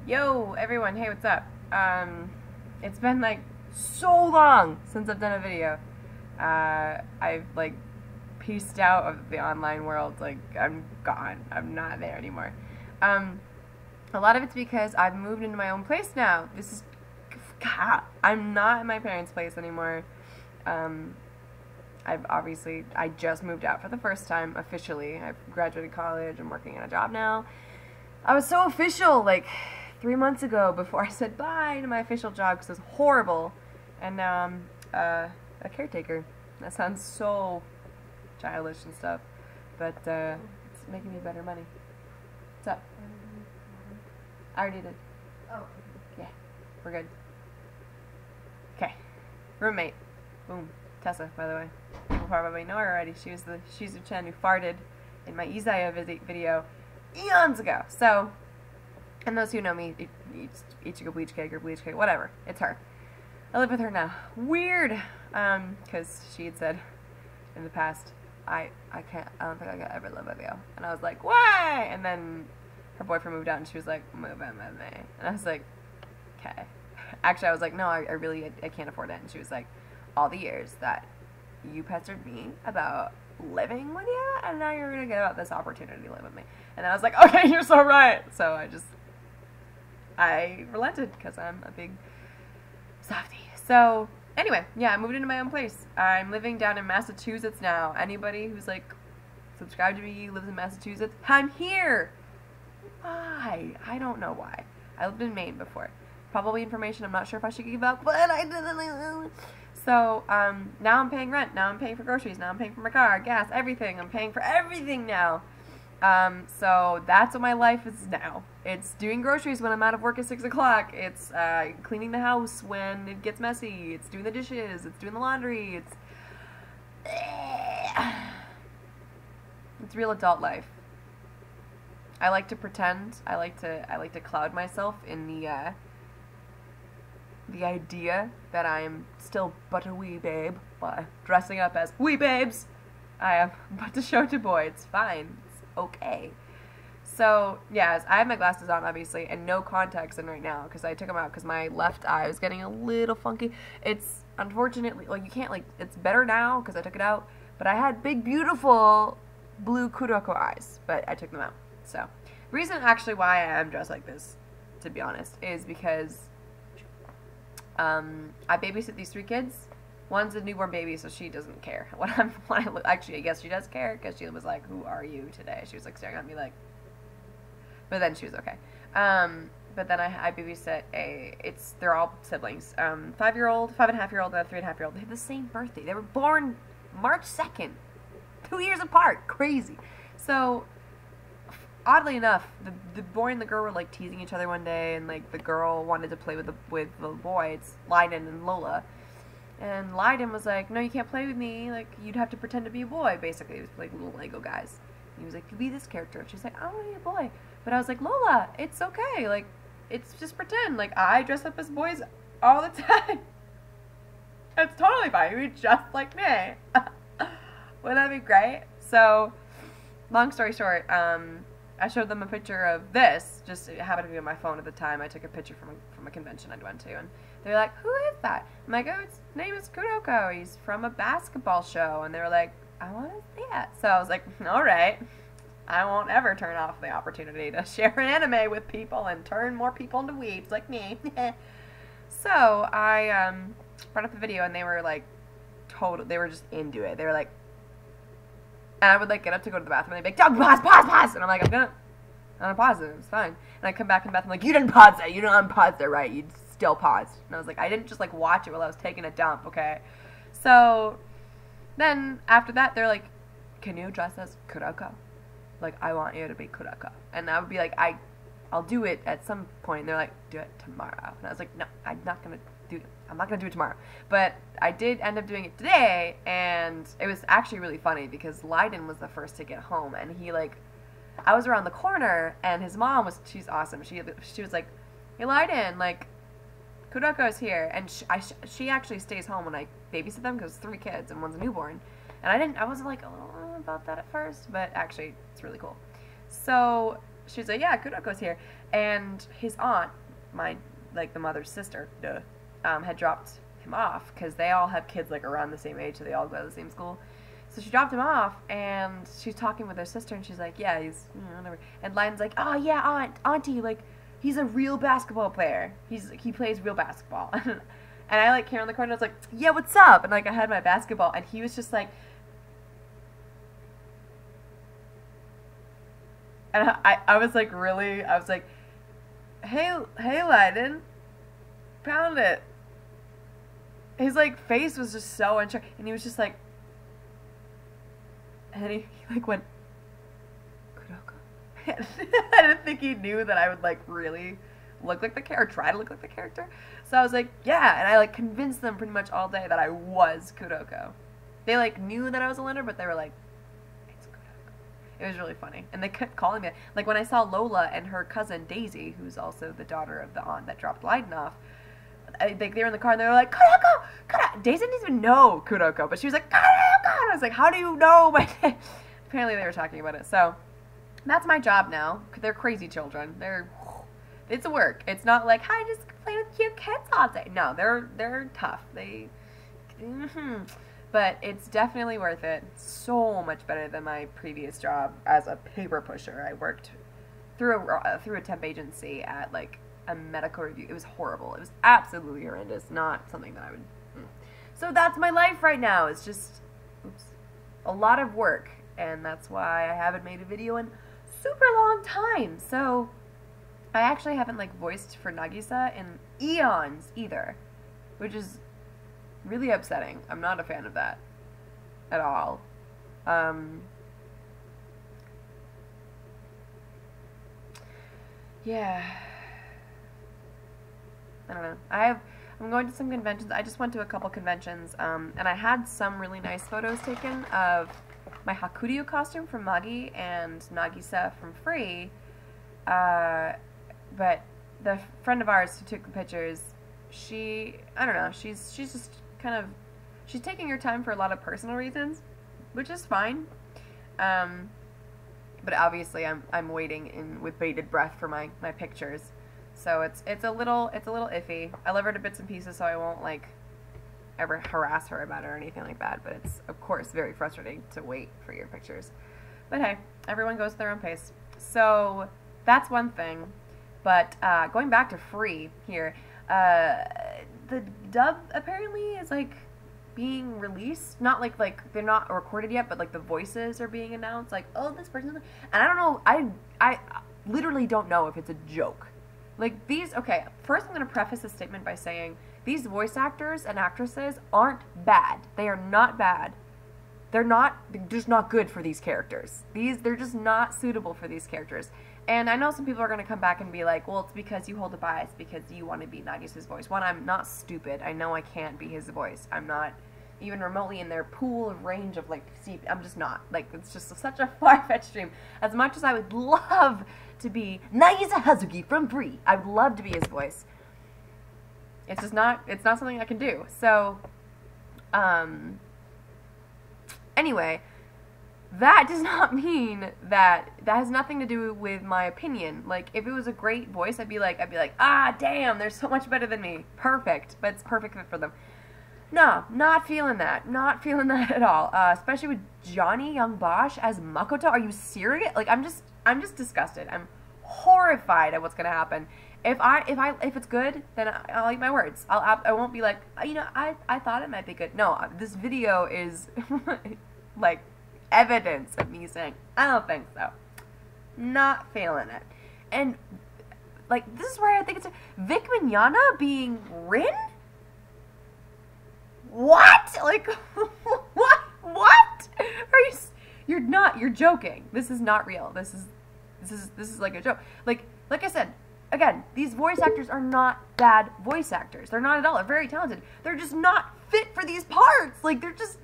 Yo, everyone, hey, what's up? It's been like so long since I've done a video. I've like pieced out of the online world, like I'm gone. I'm not there anymore. A lot of it's because I've moved into my own place now. I'm not in my parents' place anymore. I just moved out for the first time officially. I've graduated college. I'm working at a job now. I was so official like 3 months ago before I said bye to my official job because it was horrible. And now I'm a caretaker. That sounds so childish and stuff, but it's making me better money. What's up? I already did. Oh. Yeah, we're good. Okay. Roommate. Boom. Tessa, by the way. People probably know her already. She was the Shizu-chan who farted in my Izaya video eons ago. So, and those who know me, Ichigo Bleach Cake or Bleach Cake, whatever. It's her. I live with her now. Weird. Because she had said in the past, I don't think I could ever live with you. And I was like, why? And then her boyfriend moved out and she was like, move in with me. And I was like, okay. Actually, I was like, no, I can't afford it. And she was like, all the years that you pestered me about living with you, and now you're gonna get about this opportunity to live with me. And I was like, okay, you're so right. So I relented because I'm a big softie. So anyway, yeah, I moved into my own place. I'm living down in Massachusetts now. Anybody who's like subscribed to me lives in Massachusetts, I'm here. Why? I don't know why. I lived in Maine before. Probably information I'm not sure if I should give up, but I didn't. So, now I'm paying rent, now I'm paying for groceries, now I'm paying for my car, gas, everything. I'm paying for everything now. So that's what my life is now. It's doing groceries when I'm out of work at 6 o'clock. It's, cleaning the house when it gets messy. It's doing the dishes. It's doing the laundry. It's real adult life. I like to pretend. I like to cloud myself in the idea that I am still but a wee babe by dressing up as wee babes. I am but to show to boy. It's fine. It's okay. So, yes, I have my glasses on, obviously, and no contacts in right now because I took them out because my left eye was getting a little funky. It's unfortunately, like, you can't, like, it's better now because I took it out, but I had big, beautiful blue Kuroko eyes, but I took them out. So, the reason actually why I am dressed like this, to be honest, is because I babysit these 3 kids. One's a newborn baby, so she doesn't care actually, I guess she does care because she was like, "Who are you today?" She was like staring at me like, but then she was okay. But then I babysit they're all siblings. 5-year-old, 5.5-year-old, and a 3.5-year-old. They have the same birthday. They were born March 2nd, 2 years apart. Crazy. So, oddly enough, the boy and the girl were like teasing each other one day, and like the girl wanted to play with the boy. It's Leiden and Lola, and Leiden was like, "No, you can't play with me. Like you'd have to pretend to be a boy." Basically, it was like little Lego guys. And he was like, "You be this character." And she's like, "I don't want to be a boy." But I was like, "Lola, it's okay. Like it's just pretend. Like I dress up as boys all the time. It's totally fine. You're just like me." Wouldn't that be great? So, long story short, I showed them a picture of this. Just it happened to be on my phone at the time. I took a picture from a convention I'd went to, and they were like, "Who is that?" I'm like, "Oh, his name is Kuroko. He's from a basketball show." And they were like, "I want to see it." So I was like, "All right, I won't ever turn off the opportunity to share an anime with people and turn more people into weebs like me." So I brought up the video, and they were like, they were just into it. They were like. And I would, like, get up to go to the bathroom, and they'd be like, pause! And I'm like, I'm gonna pause it, it's fine. And I come back in the bathroom, like, you didn't pause it, you didn't unpause it, right, you still paused. And I was like, I didn't just, like, watch it while I was taking a dump, okay? So, then, after that, they're like, can you dress as Kuroko? Like, I want you to be Kuroko. And I would be like, I'll do it at some point. And they're like, do it tomorrow. And I was like, no, I'm not gonna do it tomorrow. But I did end up doing it today, and it was actually really funny because Leiden was the first to get home, and he like, I was around the corner, and his mom she's awesome. She was like, "Hey Leiden, like, Kuroko's here," and she actually stays home when I babysit them because 3 kids and one's a newborn, and I wasn't like about that at first, but actually it's really cool. So she's like, yeah, Kuroko's here. And his aunt, like the mother's sister, had dropped him off because they all have kids like around the same age, so they all go to the same school. So she dropped him off, and she's talking with her sister, and she's like, yeah, he's, whatever. And Lion's like, oh, yeah, auntie, like, he's a real basketball player. He plays real basketball. And I, like, came around the corner, and I was like, yeah, what's up? And, like, I had my basketball, and he was just like, and I was like, really, I was like, hey, Lydon, pound it. His, like, face was just so unsure, and he was just like, and he like, went, Kuroko. I didn't think he knew that I would, like, really look like the character, or try to look like the character. So I was like, yeah, and I, like, convinced them pretty much all day that I was Kuroko. They, like, knew that I was a lender, but they were like, it's Kuroko. It was really funny. And they kept calling me, like, when I saw Lola and her cousin Daisy, who's also the daughter of the aunt that dropped Lydon off, they were in the car, and they were like, Kuroko! Kuroko! Daisy didn't even know Kuroko, but she was like, Kuroko! And I was like, how do you know my name? Apparently they were talking about it. So, that's my job now. They're crazy children. It's work. It's not like, hi, just play with cute kids all day. No, they're tough. But it's definitely worth it. So much better than my previous job as a paper pusher. I worked through a temp agency at, like, a medical review. It was horrible. It was absolutely horrendous. Not something that I would... So that's my life right now. It's just, a lot of work. And that's why I haven't made a video in super long time. So I actually haven't, like, voiced for Nagisa in eons either, which is really upsetting. I'm not a fan of that at all. Yeah. I don't know. I'm going to some conventions. I just went to a couple conventions, and I had some really nice photos taken of my Hakuryu costume from Magi and Nagisa from Free, but the friend of ours who took the pictures, I don't know, she's just kind of, she's taking her time for a lot of personal reasons, which is fine, but obviously I'm waiting with bated breath for my pictures. So it's a little iffy. I love her to bits and pieces, so I won't, like, ever harass her about it or anything like that. But it's, of course, very frustrating to wait for your pictures. But hey, everyone goes at their own pace. So that's one thing. But going back to Free here, the dub apparently is, like, being released. Not like they're not recorded yet, but, like, the voices are being announced. Like, oh, this person. And I don't know. I literally don't know if it's a joke. Like, okay, first I'm going to preface this statement by saying these voice actors and actresses aren't bad. They are not bad. They're just not good for these characters. They're just not suitable for these characters. And I know some people are going to come back and be like, well, it's because you hold a bias, because you want to be Nagisa's voice. One, I'm not stupid. I know I can't be his voice. I'm not even remotely in their pool of range of, like, I'm just not. Like, it's just such a far-fetched dream. As much as I would love to be Nagisa Hazuki from Free, I would love to be his voice. It's just not, it's not something I can do. So, anyway, that does not mean that has nothing to do with my opinion. Like, if it was a great voice, I'd be like, ah, damn, they're so much better than me. Perfect. But it's perfect fit for them. No, not feeling that. Not feeling that at all. Especially with Johnny Young Bosch as Makoto. Are you serious? Like, I'm just disgusted. I'm horrified at what's gonna happen. If it's good, then I'll eat my words. I won't be like, you know, I thought it might be good. No, this video is like evidence of me saying I don't think so. Not feeling it. And like, this is where I think it's Vic Mignogna being Rin. What? Like, what? You're joking. This is not real. This is like a joke. Like I said, again, these voice actors are not bad voice actors. They're not at all. They're very talented. They're just not fit for these parts. Like, they're just,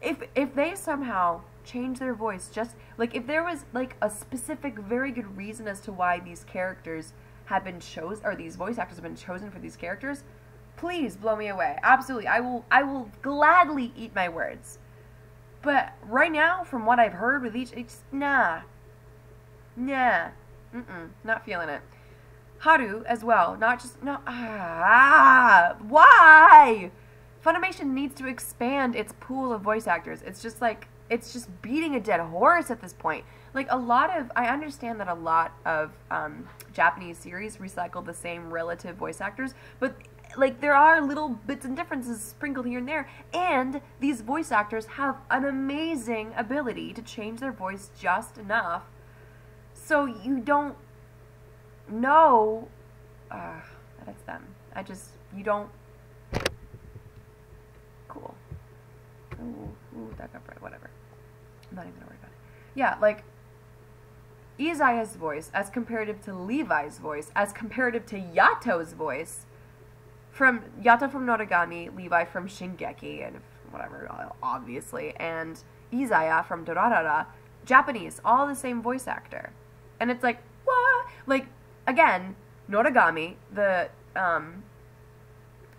if they somehow change their voice, just, like, if there was, like, a specific, very good reason as to why these characters have been chosen, or these voice actors have been chosen for these characters, please blow me away. Absolutely. I will gladly eat my words. But right now, from what I've heard with each nah. Not feeling it. Haru as well. Not just no. Why? Funimation needs to expand its pool of voice actors. It's just like it's just beating a dead horse at this point. Like I understand that a lot of Japanese series recycle the same relative voice actors, but like there are little bits and differences sprinkled here and there, and these voice actors have an amazing ability to change their voice just enough so you don't know that it's them. You don't. Cool. Ooh, that got bright. Whatever. I'm not even gonna worry about it. Yeah, like Izaya's voice as comparative to Levi's voice, as comparative to Yato's voice, from Yato from Noragami, Levi from Shingeki, and whatever, obviously, and Izaya from Dorarara, Japanese, all the same voice actor. And it's like, what? Like, again, Noragami, the,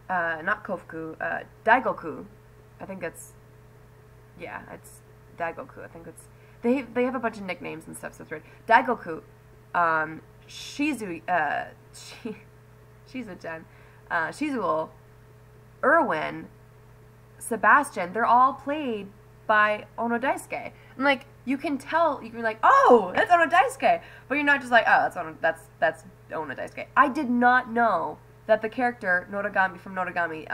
not Kofuku, Daigoku, I think it's Daigoku, I think it's, they have a bunch of nicknames and stuff, so it's weird. Daigoku, Shizu-chan, Shizuo, Erwin, Sebastian, they're all played by Ono Daisuke. And like, you can tell, you can be like, oh, that's Ono Daisuke, but you're not just like, oh, that's Ono Daisuke. I did not know that the character Noragami from Noragami,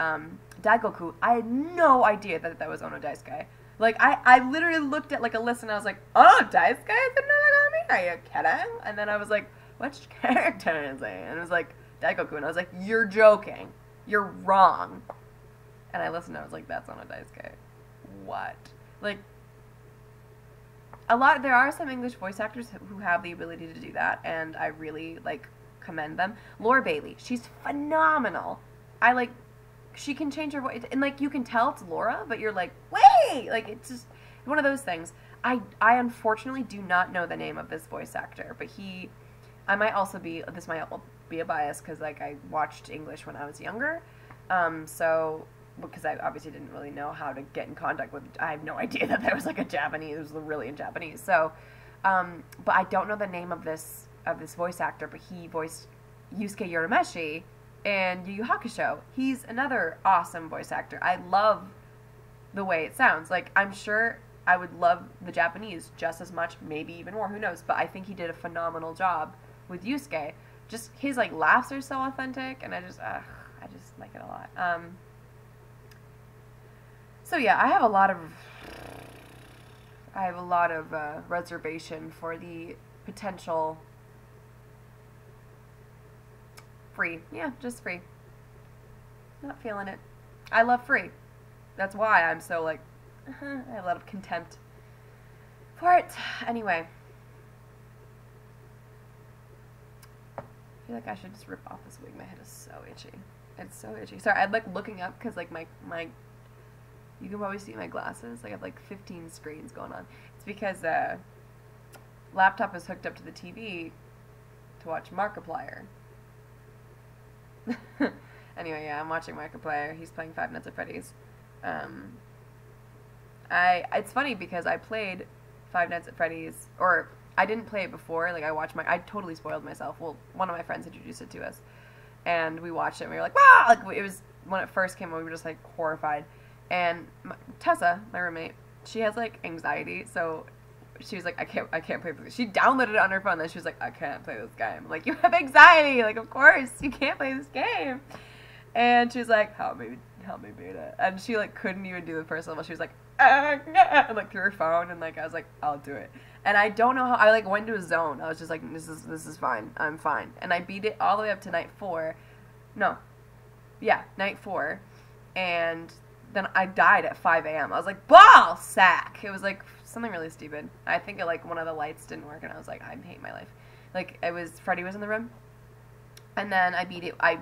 Daigoku, I had no idea that was Ono Daisuke. Like, I literally looked at like a list and I was like, oh, Daisuke is in Noragami? Are you kidding? And then I was like, which character is he? And it was like, Daigoku, and I was like, you're joking. You're wrong. And I listened and I was like, that's Ono Daisuke. What? Like, there are some English voice actors who have the ability to do that, and I really, like, commend them. Laura Bailey, she's phenomenal. She can change her voice, and, like, you can tell it's Laura, but you're like, wait! Like, it's just one of those things. I unfortunately do not know the name of this voice actor, but I might also be, this might be a bias, because, like, I watched English when I was younger, because I obviously didn't really know how to get in contact with, I have no idea that there was, like, it was really in Japanese, so, but I don't know the name of this voice actor, but he voiced Yusuke Urameshi in Yu Yu Hakusho. He's another awesome voice actor. I love the way it sounds. Like, I'm sure I would love the Japanese just as much, maybe even more, who knows, but I think he did a phenomenal job with Yusuke. Just, his, like, laughs are so authentic, and I just like it a lot. So yeah, I have a lot of reservation for the potential free. Yeah, just free. Not feeling it. I love free. That's why I'm so like, I have a lot of contempt for it. Anyway. I feel like I should just rip off this wig. My head is so itchy. It's so itchy. Sorry, I'm like looking up because like my you can probably see my glasses. Like I have like 15 screens going on. It's because laptop is hooked up to the TV to watch Markiplier. Anyway, yeah, I'm watching Markiplier. He's playing Five Nights at Freddy's. It's funny because I played Five Nights at Freddy's, or I didn't play it before. Like I totally spoiled myself. Well, one of my friends introduced it to us, and we watched it. and We were like, wow! Like it was when it first came out, we were just like horrified. And Tessa, my roommate, she has like anxiety, so she was like, I can't play this. She downloaded it on her phone, then she was like, I can't play this game. I'm like, you have anxiety. Like, of course you can't play this game. And she was like, help me beat it. And she like couldn't even do the first level. She was like, and like through her phone, and like I was like, I'll do it. And I don't know how, I like went into a zone. I was just like, this is fine. I'm fine. And I beat it all the way up to night 4. Night 4. And then I died at 5 a.m. I was like, ball sack! It was like something really stupid. I think it, like one of the lights didn't work, and I was like, I hate my life. Like Freddy was in the room, and then I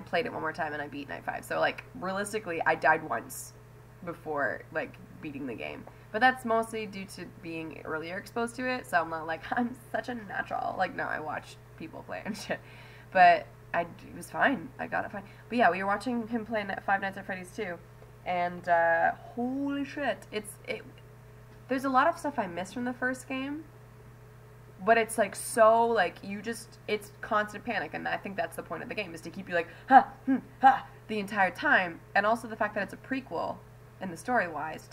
played it one more time, and I beat night 5. So like realistically, I died once before like beating the game. But that's mostly due to being earlier exposed to it. So I'm not like, I'm such a natural. Like, no, I watched people play and shit. But it was fine. I got it fine. But yeah, we were watching him play Five Nights at Freddy's too. And holy shit, there's a lot of stuff I missed from the first game, but it's like so like it's constant panic, and I think that's the point of the game, is to keep you like ha ha the entire time, and also the fact that it's a prequel in the story wise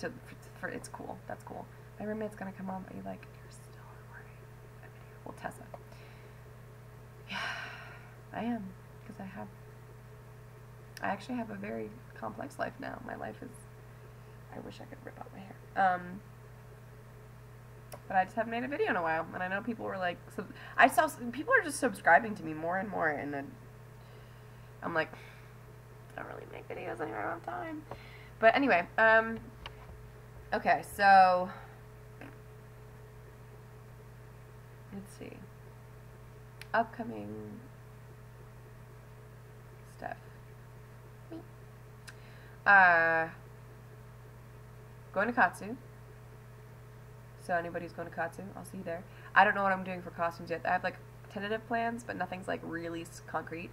for it's cool. That's cool. My roommate's gonna come on, but you're like, you're still recording a video. Well, Tessa. Yeah, I am, because I actually have a very complex life now. My life is, I wish I could rip out my hair. But I just haven't made a video in a while, and I know people were like, I saw people are just subscribing to me more and more, and then I'm like, I don't really make videos anymore. I don't have time. But anyway, okay, so let's see, upcoming stuff. Going to Katsu. So anybody who's going to Katsu, I'll see you there. I don't know what I'm doing for costumes yet. I have like tentative plans, but nothing's like really concrete.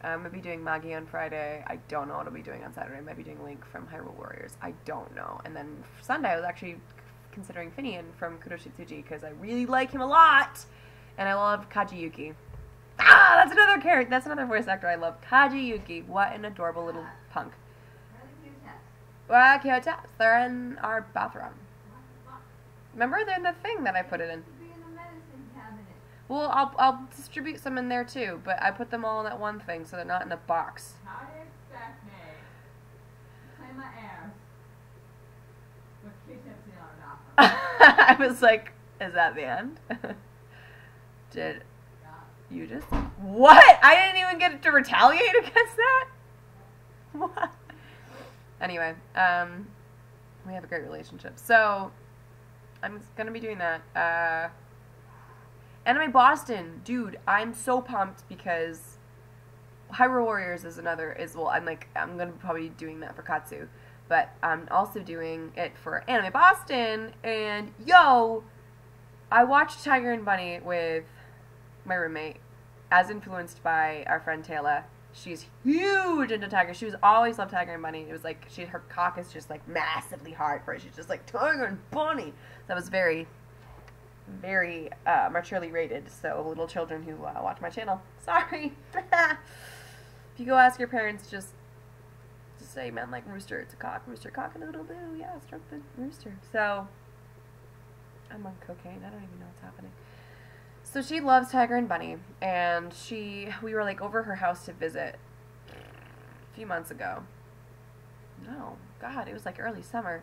I'm going to be doing Magi on Friday. I don't know what I'll be doing on Saturday. I might be doing Link from Hyrule Warriors. I don't know. And then for Sunday, I was actually considering Finian from Kuroshitsuji because I really like him a lot. And I love Kajiyuki. Ah, that's another character. That's another voice actor I love. Kajiyuki. What an adorable little punk. Well, cute cats. They're in our bathroom. Remember, they're in the thing that I put it in. Well, I'll distribute some in there too, but I put them all in that one thing, so they're not in a box. How do you expect me to clean my ass with Q-tips in our bathroom? I was like, is that the end? Did you just... What? I didn't even get to retaliate against that? What? Anyway, we have a great relationship. So, I'm going to be doing that. Anime Boston, dude, I'm so pumped because Hyrule Warriors is well, I'm going to be probably doing that for Katsu, but I'm also doing it for Anime Boston, and yo, I watched Tiger and Bunny with my roommate, as influenced by our friend Taylor. She's huge into Tiger. She was always loved Tiger and Bunny. It was like, her cock is just like massively hard for her. She's just like, Tiger and Bunny. That was very maturely rated, so little children who watch my channel, sorry. If you go ask your parents, just say, man, like rooster, it's a cock, rooster, cock and a little boo, yeah, stroke the rooster. So, I'm on cocaine, I don't even know what's happening. So she loves Tiger and Bunny, and we were like over her house to visit a few months ago. No, God, it was like early summer.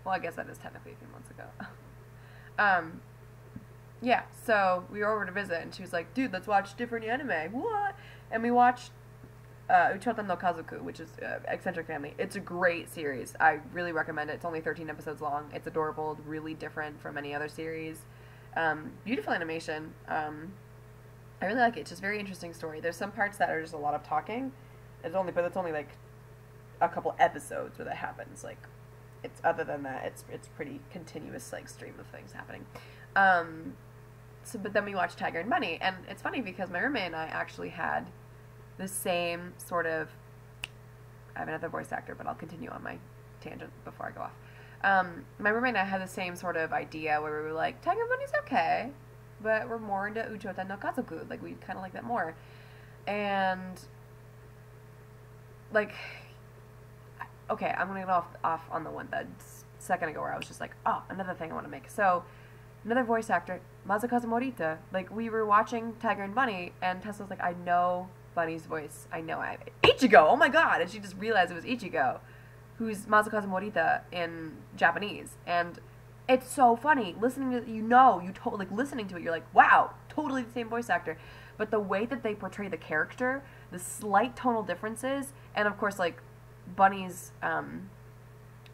Well, I guess that is technically a few months ago. Yeah, so we were over to visit, and she was like, dude, let's watch different anime. What? And we watched Uchotan no Kazoku, which is Eccentric Family. It's a great series. I really recommend it. It's only 13 episodes long. It's adorable, really different from any other series. Beautiful animation. I really like it. It's just a very interesting story. There's some parts that are just a lot of talking. But it's only like a couple episodes where that happens. Like, other than that, it's pretty continuous, like, stream of things happening. But then we watched Tiger and Bunny, and it's funny because my roommate and I actually had the same sort of, I have another voice actor, but I'll continue on my tangent before I go off. My roommate and I had the same sort of idea where we were like, Tiger and Bunny's okay, but we're more into Uchotan no Kazoku, like, we kind of like that more. And, like, okay, I'm gonna get off on the one that second ago where I was just like, oh, another thing I want to make. So, another voice actor, Masakazu Morita. Like, we were watching Tiger and Bunny, and Tessa was like, I know Bunny's voice. I know Ichigo! Oh my god! And she just realized it was Ichigo, who's Masakazu Morita in Japanese. And it's so funny. Listening to, listening to it, you're like, wow, totally the same voice actor. But the way that they portray the character, the slight tonal differences, and of course, like, Bunny's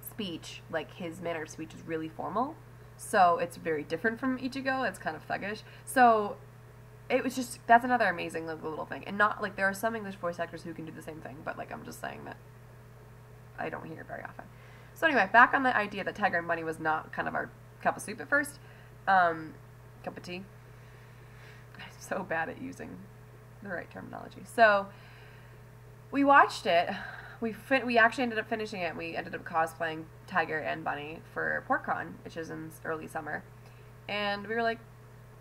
speech, like, his manner of speech is really formal. So it's very different from Ichigo. It's kind of thuggish. So it was just, that's another amazing little thing. And not, like, there are some English voice actors who can do the same thing, but, like, I'm just saying that I don't hear it very often. So anyway, back on the idea that Tiger and Bunny was not kind of our cup of soup at first. Cup of tea. I'm so bad at using the right terminology. So we watched it. We actually ended up finishing it. We ended up cosplaying Tiger and Bunny for PortCon, which is in early summer. And we were like,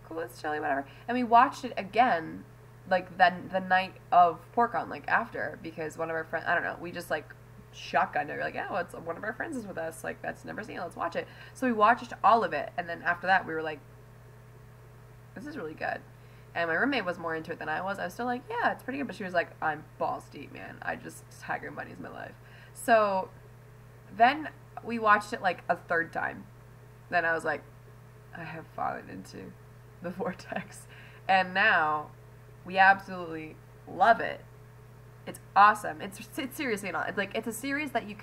cool, it's chilly, whatever. And we watched it again, like, then the night of PorkCon, like, after, because one of our friends, I don't know, we just, like, shotgunned it. We're like, oh, it's one of our friends is with us, like, that's never seen it, let's watch it. So we watched all of it, and then after that, we were like, this is really good. And my roommate was more into it than I was. I was still like, yeah, it's pretty good, but she was like, I'm balls deep, man. Tiger and Bunny's my life. So then we watched it, like, a third time. Then I was like, I have fallen into the vortex. And now we absolutely love it. It's awesome. It's seriously not. It's like, it's a series that you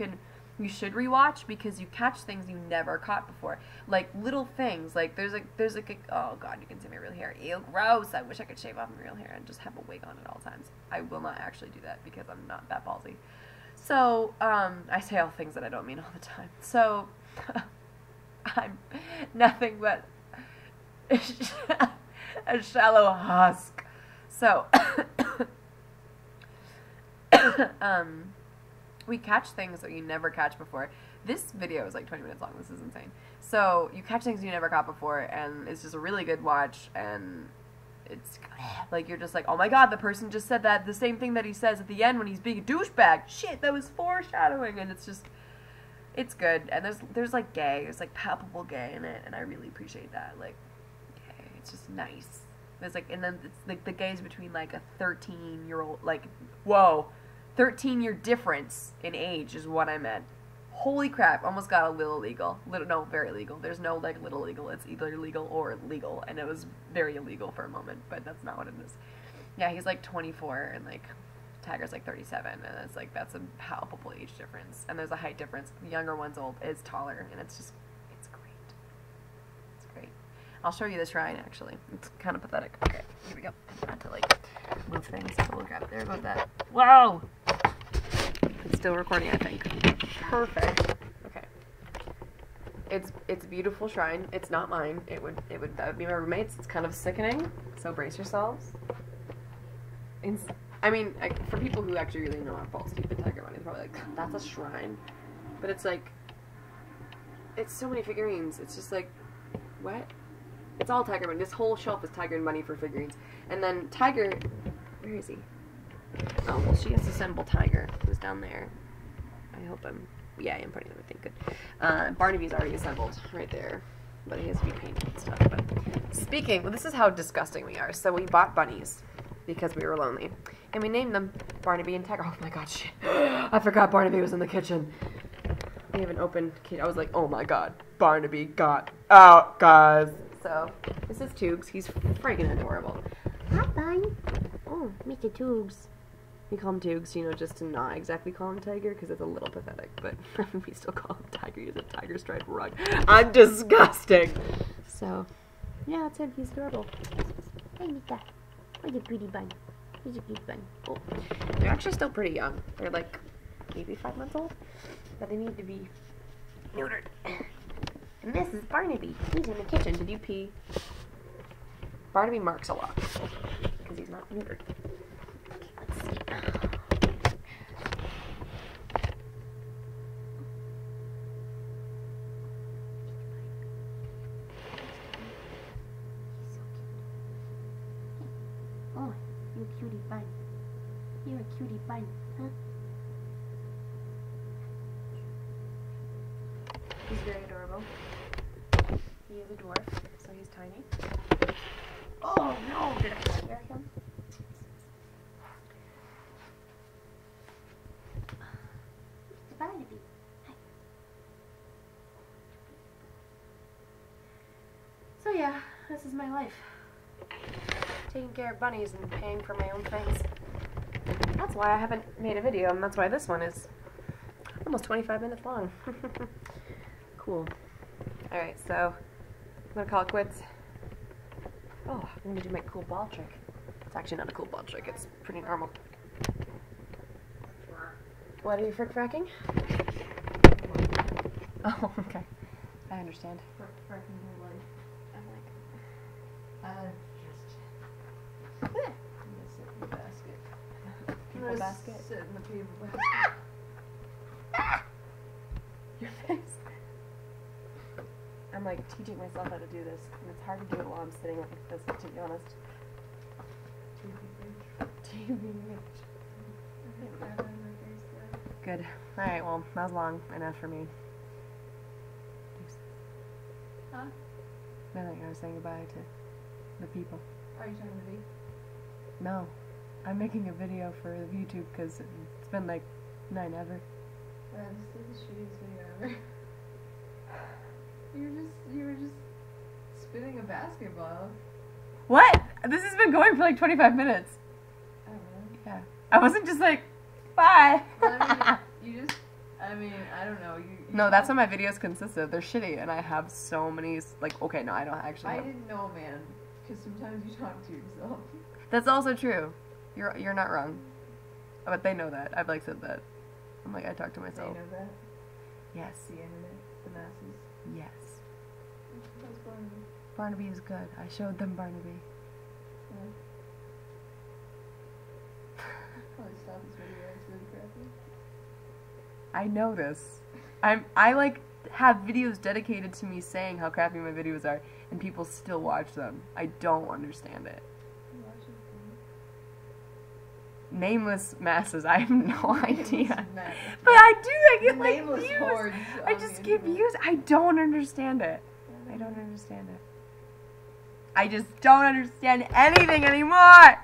should rewatch because you catch things you never caught before. Like little things. Like there's like oh god, you can see my real hair. Ew, gross. I wish I could shave off my real hair and just have a wig on at all times. I will not actually do that because I'm not that ballsy. So, I say all things that I don't mean all the time. So, I'm nothing but a shallow husk. So, we catch things that you never catch before. This video is like 20 minutes long. This is insane. So, you catch things you never caught before, and it's just a really good watch, and it's like, you're just like, oh my god, the person just said that, the same thing that he says at the end when he's being a douchebag. Shit, that was foreshadowing, and it's just, it's good. And there's like gay, there's like palpable gay in it, and I really appreciate that. Like, gay, it's just nice. There's like, and then it's like the gays between like a 13-year-old, like, whoa, 13-year difference in age is what I meant. Holy crap, almost got a little illegal. No, very illegal. There's no, like, little legal. It's either legal or legal, and it was very illegal for a moment, but that's not what it is. Yeah, he's, like, 24, and, like, Tiger's, like, 37, and it's, like, that's a palpable age difference. And there's a height difference. The younger one's is taller, and it's just, it's great. It's great. I'll show you the shrine, actually. It's kind of pathetic. Okay, here we go. I have to, like, move things. Holy crap, there goes that. Whoa! It's still recording, I think. Perfect. Okay. It's a beautiful shrine. It's not mine. That would be my roommate's. It's kind of sickening. So brace yourselves. I mean, for people who actually really know how false stupid Tiger Bunny is probably like, that's a shrine. But it's like, it's so many figurines. It's just like, what? It's all Tiger Bunny. This whole shelf is Tiger and Bunny for figurines. And then Tiger, where is he? Oh, well, she has to assemble Tiger, who's down there. I hope yeah, I'm putting everything good. Barnaby's already assembled right there, but he has to be painted and stuff. But speaking, well, this is how disgusting we are. So we bought bunnies because we were lonely, and we named them Barnaby and Tiger. Oh my god, shit. I forgot Barnaby was in the kitchen. We have an open kitchen. I was like, oh my god, Barnaby got out, guys. So, this is Tubes. He's freaking adorable. Hi, Bunny. Oh, Mr. Tubes. We call him Tubes, you know, just to not exactly call him Tiger, because it's a little pathetic, but we still call him Tiger. He's a tiger stripe rug. I'm disgusting! So, yeah, that's it. He's adorable. Hey, Mika. Where's your cutie bun? Here's your cutie bun. Oh. They're actually still pretty young. They're like maybe 5 months old, but they need to be neutered. And this is Barnaby. He's in the kitchen. Did you pee? Barnaby marks a lot, because he's not neutered. Oh, you cutie bun. You're a cutie bun, huh? He's very adorable. He is a dwarf, so he's tiny. Oh no! Did I scare him? Mr. Barnaby. Hi. So yeah, this is my life. Taking care of bunnies and paying for my own things. That's why I haven't made a video, and that's why this one is almost 25 minutes long. Cool. Alright, so I'm gonna call it quits. Oh, I'm gonna do my cool ball trick. It's actually not a cool ball trick, it's pretty normal. What are you frick-fracking? Oh, okay. I understand. Frick-fracking your life. I'm like, I'm gonna sit in the basket. people basket. Sit in the people basket. Your face. I'm I'm like teaching myself how to do this, and it's hard to do it while I'm sitting like this, to be honest. Good. Alright, well, that was long enough for me. Huh? Nothing, I was saying goodbye to the people. Are you trying to be? No. I'm making a video for YouTube because it's been like 9 ever. This is the shittiest video ever. You were just spinning a basketball. What? This has been going for like 25 minutes. I don't know. Yeah. I wasn't just like, bye. Well, I mean, I don't know. You No, that's what my videos consist of. They're shitty, and I have so many, like, okay, no, I don't actually I have. didn't know, man. Because sometimes you talk to yourself. That's also true. You're not wrong. But they know that. I've, like, said that. I'm like, I talk to They myself. know that. Yes. The internet, the masses. Yes. That's Barnaby. Barnaby is good. I showed them Barnaby. Yeah. Probably stop this video. It's really crappy. I know this. I like have videos dedicated to me saying how crappy my videos are, and people still watch them. I don't understand it. You watch it, Nameless masses. I have no idea. Nameless But I do. I get like nameless views. hordes I on just the get internet. views. I don't understand it. I don't understand it. I just don't understand anything anymore.